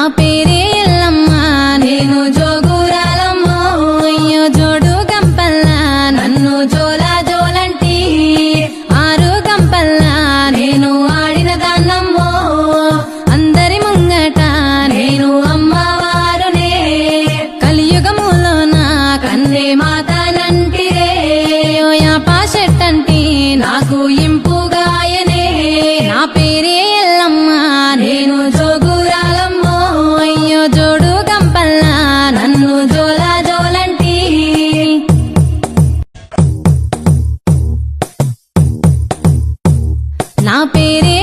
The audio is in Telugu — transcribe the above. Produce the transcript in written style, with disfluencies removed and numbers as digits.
నా పేరే ఎల్లమ్మ నేను జోగురాలమ్మో అయ్యో జోడు గంపల్లా నన్ను జోలా జోలంటి ఆరు గంపల్లా నేను ఆడిన దాన్నమ్మో అందరి ముంగట నేను అమ్మవారునే కలియుగములో నా కన్నే మాతనంటిరే యాపా చెట్టంటి నాకు ఇంపుగాయనే నా పేరే ఎల్లమ్మ నేను జోగురాలమ్మో అయ్యో జోడు గంపల్లా నన్ను జోలా జోలంటి నా పేరే